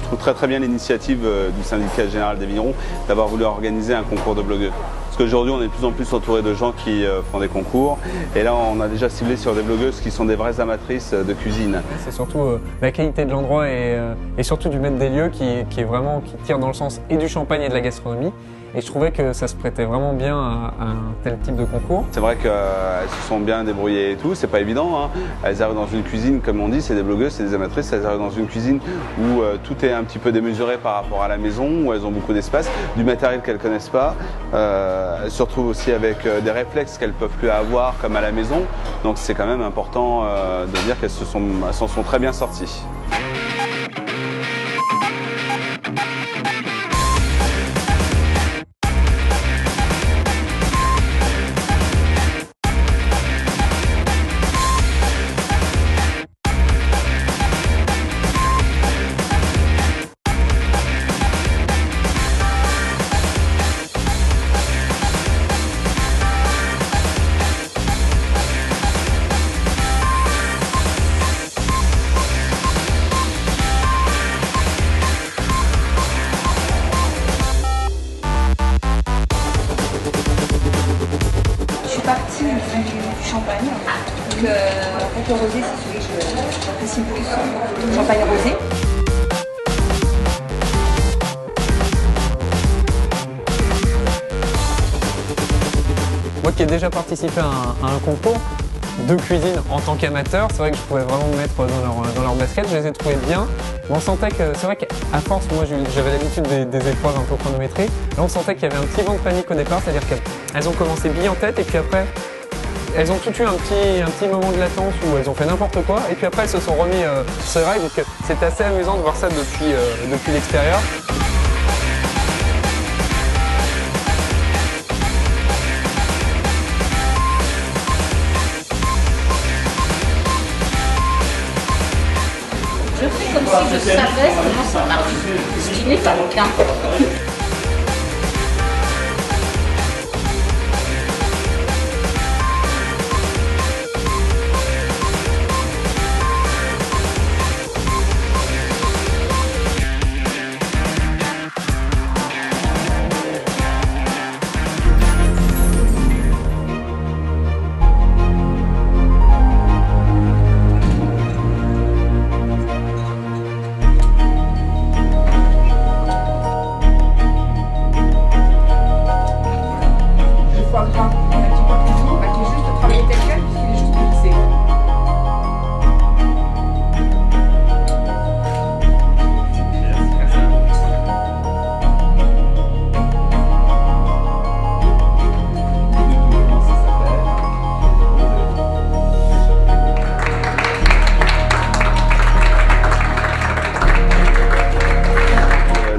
trouve très bien l'initiative du syndicat général des vignerons d'avoir voulu organiser un concours de blogueux. Parce qu'aujourd'hui, on est de plus en plus entouré de gens qui font des concours. Et là, on a déjà ciblé sur des blogueuses qui sont des vraies amatrices de cuisine. C'est surtout la qualité de l'endroit et surtout du maître des lieux qui tire dans le sens et du champagne et de la gastronomie. Et je trouvais que ça se prêtait vraiment bien à un tel type de concours. C'est vrai qu'elles se sont bien débrouillées et tout, c'est pas évident, hein. Elles arrivent dans une cuisine, comme on dit, c'est des blogueuses, c'est des amatrices, elles arrivent dans une cuisine où tout est un petit peu démesuré par rapport à la maison, où elles ont beaucoup d'espace, du matériel qu'elles connaissent pas, surtout aussi avec des réflexes qu'elles peuvent plus avoir comme à la maison. Donc c'est quand même important de dire qu'elles s'en sont très bien sorties. Partie du champagne. Donc, en fait, le rosé, c'est celui que j'apprécie le plus. Champagne rosé. Moi qui ai déjà participé à un concours de cuisine en tant qu'amateur, c'est vrai que je pouvais vraiment me mettre dans leur basket, je les ai trouvés bien. Mais on sentait que, c'est vrai qu'à force, moi j'avais l'habitude des épreuves un peu chronométrées, là on sentait qu'il y avait un petit vent de panique au départ, c'est-à-dire qu'elles ont commencé bien en tête et puis après, elles ont tout eu un petit moment de latence où elles ont fait n'importe quoi et puis après elles se sont remis sur les rails, donc c'est assez amusant de voir ça depuis l'extérieur. Je fais comme si je savais comment ça marche, ce qui n'est pas le cas.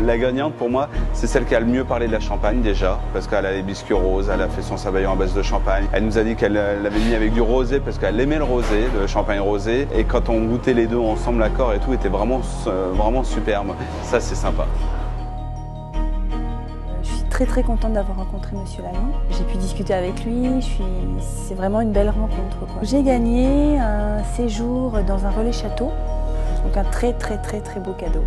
La gagnante pour moi, c'est celle qui a le mieux parlé de la Champagne déjà, parce qu'elle a les biscuits roses, elle a fait son sabayon à base de champagne. Elle nous a dit qu'elle l'avait mis avec du rosé parce qu'elle aimait le rosé, le champagne rosé. Et quand on goûtait les deux ensemble, l'accord et tout était vraiment superbe. Ça, c'est sympa. Je suis très contente d'avoir rencontré Monsieur Lalande. J'ai pu discuter avec lui, c'est vraiment une belle rencontre. J'ai gagné un séjour dans un relais château, donc un très beau cadeau.